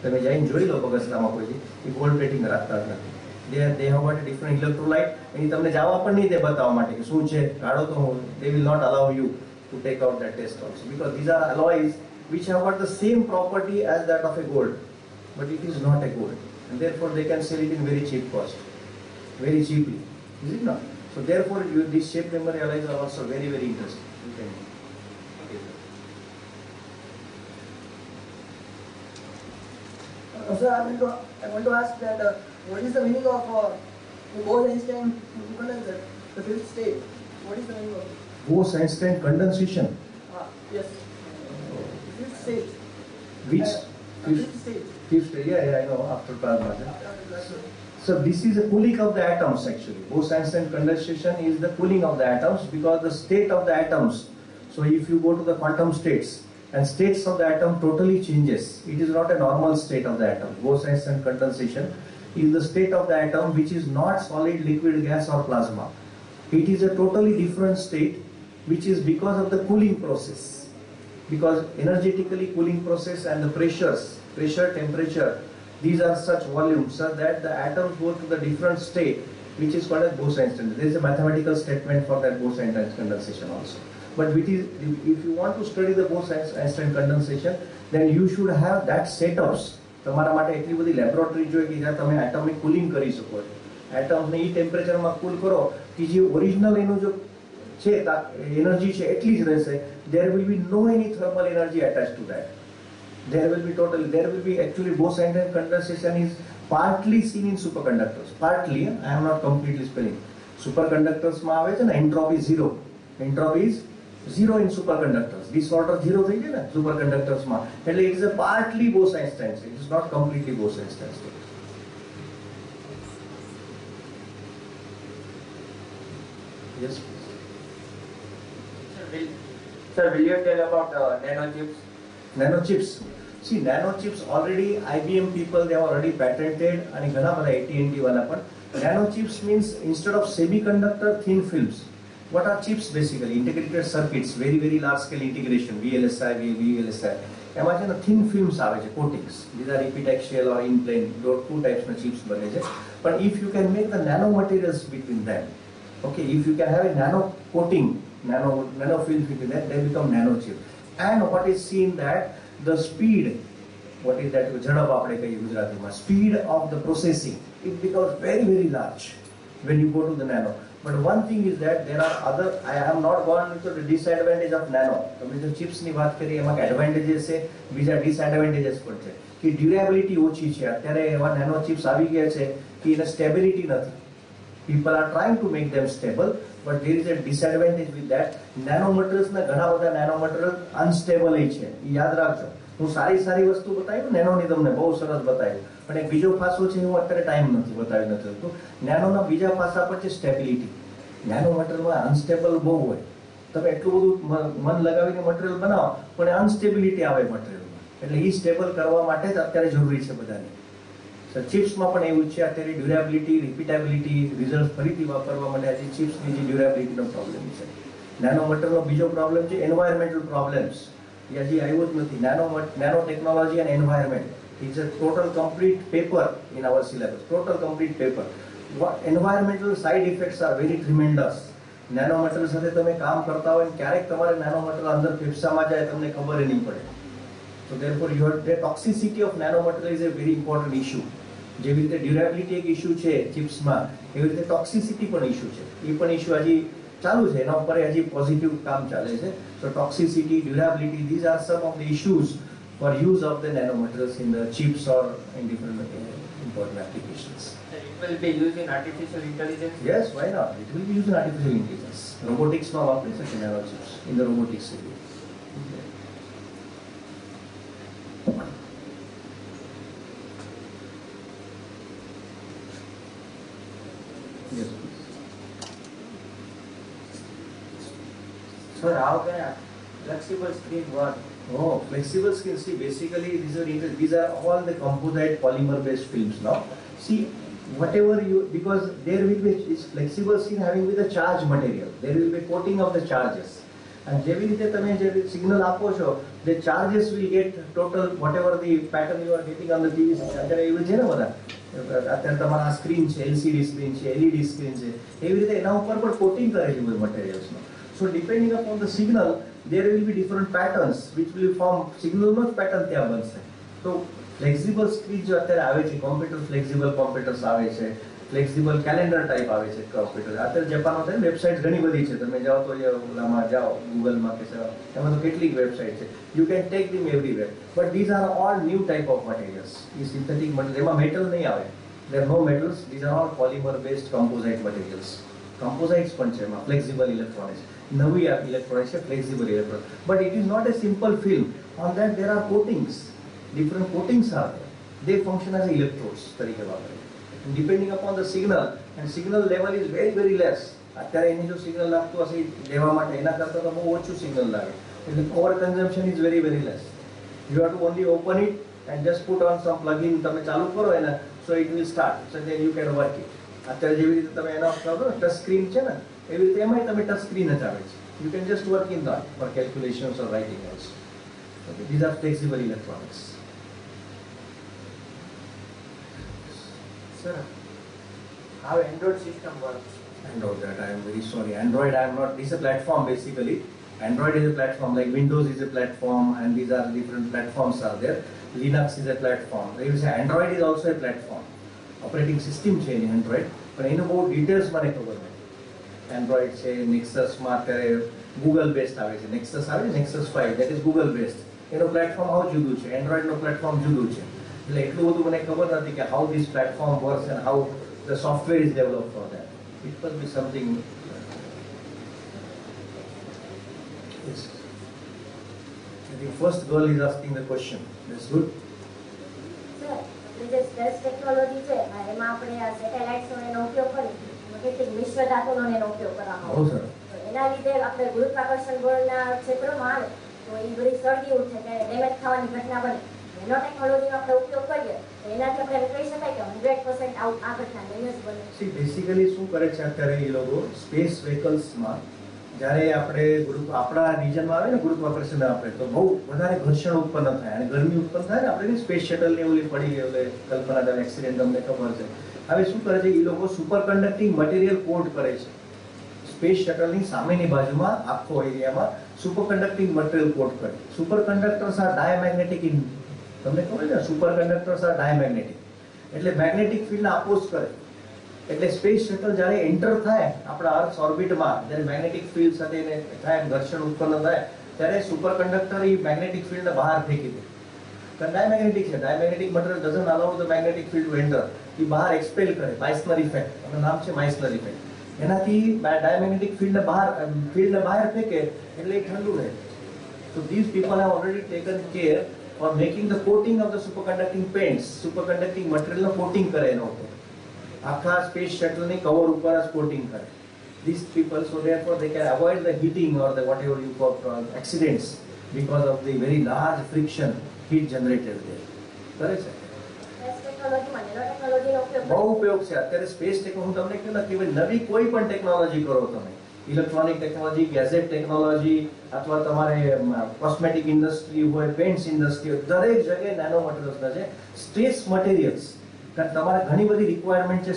તમે જઈને જોઈ લો બગસરામાં કોઈ એ ગોલ્ડ પ્લેટિંગ રાખતા જ નથી. they have got a different electrolyte એની તમને જવા પણ નહીં દે બતાવવા માટે કે શું છે કાઢો તો they will not allow you to take out that test also because these are alloys which have got the same property as that of a gold but it is not a gold and therefore they can sell it in very cheap cost, very cheaply, is it not? So therefore these shape memory alloys are also very very interesting. Okay. Sir, I want to ask that what is the meaning of Bose-Einstein condenser, the fifth state? What is the meaning of it? Bose-Einstein condensation. Yes. Fifth state. Which? Fifth state. Fifth state. Yeah, I know. After plasma. So this is a cooling of the atoms actually. Bose-Einstein condensation is the cooling of the atoms because the state of the atoms. So if you go to the quantum states. And states of the atom totally changes. It is not a normal state of the atom. Bose-Einstein condensation is the state of the atom which is not solid, liquid, gas or plasma. It is a totally different state which is because of the cooling process. Because energetically cooling process and the pressure, temperature, these are such volumes so that the atoms go to the different state which is called as Bose-Einstein. There is a mathematical statement for that Bose-Einstein condensation also. But if you want to study the Bose-Einstein condensation, then you should have that setups. તમારા માટે એટલી બધી laboratory જોઈએ કે જ્યાં તમે atomic cooling કરી શકો છો. એટમને એ ટેમ્પરેચરમાં કુલ કરો કે જે ઓરિજિનલ એનું જો છે એનર્જી છે એટલી જ રહેશે. There will be no any thermal energy attached to that. There will be actually Bose-Einstein condensation is partly seen in superconductors. Partly, I am not completely spelling. Superconductors માં આવે છે ને entropy zero. Entropy is zero in superconductors. Disorder zero થઈ જાય ને superconductors માં. એટલે it is a partly Bose-Einstein state. It is not completely Bose-Einstein state. Yes, please. Sir, will you tell about nanochips? Nanochips. See, nanochips already IBM people they have already patented and ઘણા બધા AT&T વાળા પણ. Nanochips means instead of semiconductor thin films. What are chips basically? Integrated circuits, very very large scale integration, VLSI, VLSI. એમાં છે ને thin films આવે છે, coatings. These are epitaxial or in plane. Two types of chips બને છે. But if you can make the nanomaterials between them, okay, if you can have a nano coating, nano film between them, they become nanochip. And what is seen that the speed, what is that? ઝડપ આપણે કહીએ ગુજરાતીમાં. Speed of the processing, it becomes very very large when you go to the nano. But one thing is that there are other, I have not gone into the disadvantage of nano. તમે જો chips ની વાત કરીએ એમાં advantages છે, બીજા disadvantages પણ છે. કે durability ઓછી છે. અત્યારે એવા nano chips આવી ગયા છે કે એને stability નથી. People are trying to make them stable, but there is a disadvantage with that. Nanomaterials ના ઘણા બધા nanomaterial unstable છે. યાદ રાખજો. હું સારી વસ્તુ બતાવ્યું નેનોની તમને બહુ સરસ બતાવ્યું પણ એક બીજો પાસો છે હું અત્યારે ટાઈમ નથી બતાવી નથી શકતો. નેનોના બીજા પાસા પર છે સ્ટેબિલિટી. નેનો મટીરિયલમાં અનસ્ટેબલ બહુ હોય. તમે એટલું બધું મન લગાવીને મટીરિયલ બનાવો પણ અનસ્ટેબિલિટી આવે મટીરિયલમાં. એટલે એ સ્ટેબલ કરવા માટે જ અત્યારે જરૂરી છે બધાને. ચિપ્સમાં પણ એવું છે અત્યારે ડ્યુરેબિલિટી, રિપીટેબિલિટી, રિઝલ્ટ ફરીથી વાપરવા માટે આજે ચિપ્સની જે ડ્યુરેબિલિટીનો પ્રોબ્લેમ છે. નેનો મટીરિયલનો બીજો પ્રોબ્લેમ છે એન્વાયરમેન્ટલ પ્રોબ્લેમ્સ. એ હજી આવ્યો જ નથી. Nano technology and environment is a total complete paper in our syllabus. Total complete paper. Environmental side effects are very tremendous. Nano material સાથે તમે કામ કરતા હોય ક્યારેક તમારે નેનો મટીરિયલ અંદર ફેફસામાં જાય તમને ખબર નહીં પડે. So therefore the toxicity of nanomaterial is a very important issue. જેવી રીતે ડ્યુરેબિલિટી એક ઇશ્યુ છે ચિપ્સમાં એવી રીતે ટોક્સિસિટી પણ ઇશ્યુ છે. એ પણ ઇશ્યુ હજી ચાલુ છે. એના ઉપર હજી પોઝિટિવ કામ ચાલે છે. So toxicity, durability, these are some of the issues for use of the nanomaterials in the chips or in different important applications. It will be used in artificial intelligence? Yes, why not? It will be used in artificial intelligence. Robotics માં વાપરી શકે nanochips in the robotics area. Yes, please. Sir, how can a flexible screen work? Oh, flexible screen. See, basically these are all the composite polymer-based films now. See, whatever you, because there will be flexible screen having with a charge material. There will be coating of the charges. અને જેવી રીતે તમે જે signal આપો છો, the charges will get total whatever the pattern you are getting on the TV system. અત્યારે એવું છે ને બધા, અત્યારે તમારા સ્ક્રીન છે, LCD સ્ક્રીન છે, LED સ્ક્રીન છે, એવી રીતે એના ઉપર પણ કોટિંગ કરેલી હોય મટીરિયલ્સનો. So depending upon the signal there will be different patterns which will form સિગ્નલનો જ પેટર્ન ત્યાં બનશે. તો ફ્લેક્સિબલ સ્ક્રીન જો અત્યારે આવે છે, કોમ્પ્યુટર ફ્લેક્સિબલ કોમ્પ્યુટર્સ આવે છે, ફ્લેક્સિબલ કેલેન્ડર ટાઈપ આવે છે કોમ્પ્યુટર. અત્યારે જાપાનમાં છે વેબસાઇટ ઘણી બધી છે, તમે જાઓ તો ઓલામાં જાઓ ગૂગલમાં કે એમાં તો કેટલીક વેબસાઇટ છે, you can take them everywhere. But these are all new type of materials. એ સિન્થેટિક મટીરિયલ, એમાં મેટલ નહીં આવે, there no metals, these are all polymer based composite materials. Composites પણ છે એમાં, ફ્લેક્સિબલ ઇલેક્ટ્રોનિક્સ, નવી ઇલેક્ટ્રોનિક્સ છે flexible electronics. But it is not a simple film, on that there are coatings, different coatings are there. They function as electrodes તરીકે વાપરે. Depending upon the signal, and signal level is very very less. અત્યારે એની જો signal લાગતું હશે લેવા માટે, એના કરતાં તો બહુ ઓછું સિગ્નલ લાગે, એટલે over consumption is very very less. You have to only open it and just put on some plugin, તમે ચાલુ કરો એને, so it will start, so then you can work it. અત્યારે જેવી રીતે તમે એનો કરો ટચ સ્ક્રીન છે ને, એવી રીતે એમાંય તમે ટચ સ્ક્રીન જ આવે છે. You can just work in that for calculations or writing also. These are flexible electronics. Sir, how Android system works? Android, that I am very sorry. Android, I am not. This is a platform basically. Android is a platform, like Windows is a platform, and these are different platforms are there. Linux is a platform. There is Android is also a platform. Operating system છે એની Android, પણ એનો બહુ details મને ખબર નથી. Android છે, Nexus માં અત્યારે Google based આવે છે, Nexus આવે છે, Nexus 5, that is Google based. એનો પ્લેટફોર્મ હાવ જુદું છે, એન્ડ્રોઈડનો પ્લેટફોર્મ જુદું છે. એટલે એટલું બધું મને ખબર નથી કે how this platform works and how the software is develop for that. It must be something. Yes. I think first girl is asking the question. That's good. Sir, આપણે જે સ્પેસ ટેકનોલોજી છે એમાં આપણે આ સેટેલાઇટ્સનો એનો ઉપયોગ કરી કેટલીક મિશ્ર ધાતુનો એનો ઉપયોગ કરવામાં બહુ આવે. સરસ. તો એના લીધે આપણે ગુરુત્વાકર્ષણ બળના ક્ષેત્રમાં આવે તો એ બધી સળગી ઉઠે કે ડેમેજ થવાની ઘટના બને. એનો ટેકનોલોજીનો આપણે ઉપયોગ કરીએ તો એનાથી આપણે કહી શકાય કે 100% આ ઘટના ડેમેજ બને. સી બેસિકલી શું કરે છે અત્યારે એ લોકો સ્પેસ વ્હીકલ્સમાં, જ્યારે આપણે આપણા રિજનમાં આવે ને ગુરુત્વાકર્ષણ આપણે, તો બહુ વધારે ઘર્ષણ ઉત્પન્ન થાય અને ગરમી ઉત્પન્ન થાય ને. આપણે સ્પેસ શટલની ઓલી પડી ગઈ, એટલે કલ્પના એક્સિડન્ટ તમને ખબર છે. હવે શું કરે છે એ લોકો, સુપર કન્ડક્ટિંગ મટીરિયલ કોટ કરે છે સ્પેસ શટલની સામેની બાજુમાં, આખો એરિયામાં સુપર કન્ડક્ટિંગ મટીરિયલ કોટ કરે. સુપર કંડક્ટર્સ આર ડાયમેગ્નેટિક ઇન, તમને ખબર છે સુપર કંડક્ટર્સ આર ડાયમેગ્નેટિક, એટલે મેગ્નેટિક ફિલ્ડને અપોઝ કરે. એટલે સ્પેસ શટલ જ્યારે એન્ટર થાય આપણા અર્થ ઓર્બિટમાં, જ્યારે મેગ્નેટિક ફિલ્ડ સાથે એને થાય, ઘર્ષણ ઉત્પન્ન થાય, ત્યારે સુપર કંડક્ટર એ મેગ્નેટિક ફિલ્ડને બહાર ફેંકી દે. ડાયમેગ્નેટિક છે, diamagnetic material doesn't allow the magnetic field to enter, એ બહાર એક્સપેલ કરે. માઇસનર ઇફેક્ટ, એનું નામ છે માઇસનર ઇફેક્ટ. એનાથી ડાયમેગ્નેટિક ફિલ્ડને બહાર ફેંકે એટલે એ ઠંડુ રહે. So these people have already taken care for making the coating of the superconducting paints, superconducting material no coating કરે એનો ઉપર, આખા સ્પેસ શટલની કવર ઉપર જ coating કરે. These people, so therefore they can avoid the heating or the whatever you call accidents because of the very large friction heat generated there. કરે છે. Space ટેકનોલોજીમાં નેનો ટેકનોલોજીનો ઉપયોગ બહુ ઉપયોગ છે અત્યારે સ્પેસ ટેકનોલોજી. હું તમને કહ્યું ને કે નવી કોઈ પણ ટેકનોલોજી કરો તમે, ઇલેક્ટ્રોનિક ટેકનોલોજી, ગેઝેટ ટેકનોલોજી, અથવા તમારે કોસ્મેટિક ઇન્ડસ્ટ્રી હોય, પેન્ટ્સ ઇન્ડસ્ટ્રી હોય, દરેક જગ્યાએ નેનો મટીરિયલ્સના છે. સ્પેસ મટીરિયલ્સ, કારણ તમારે ઘણી બધી રિક્વાયરમેન્ટ છે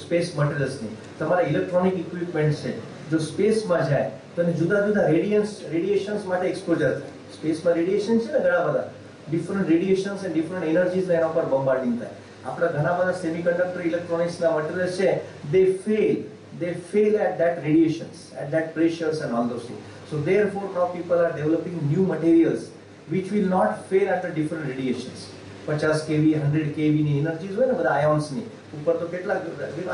સ્પેસ મટીરિયલ્સની. તમારા ઇલેક્ટ્રોનિક ઇક્વિપમેન્ટ છે, જો સ્પેસમાં જાય તો એને જુદા જુદા રેડિયેશન્સ માટે એક્સપોઝર થાય. સ્પેસમાં રેડિયેશન છે ને ઘણા બધા, ડિફરન્ટ રેડિયેશન્સ એન્ડ ડિફરન્ટ એનર્જીસ એના ઉપર બોમ્બાર્ડિંગ થાય. આપણા ઘણા બધા સેમિકન્ડક્ટર ઇલેક્ટ્રોનિક્સના મટીરિયલ્સ છે, they fail at that radiations, at that pressures and all those things. So therefore now people are developing new materials which will not fail under different radiations. 50 kV, 100 kV ની energies હોય ને બધા આયોન્સની ઉપર, તો કેટલા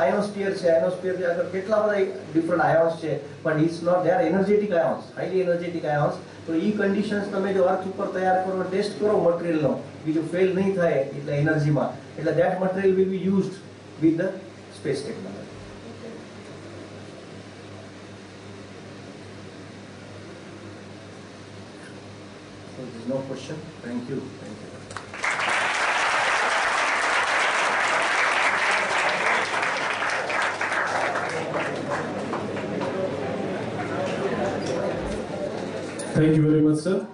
આયોનોસ્ફિયર છે, આયોનોસ્ફિયરની આગળ કેટલા બધા ડિફરન્ટ આયોન્સ છે, પણ it's not, they are energetic ions, highly energetic ions. તો એ કન્ડિશન્સ તમે જો અર્થ ઉપર તૈયાર કરો, ટેસ્ટ કરો મટીરિયલનો, બીજું ફેલ નહીં થાય એટલે એનર્જીમાં, એટલે that material will be used with the space technology. So there's no question. Thank you. Thank you. Thank you very much, sir.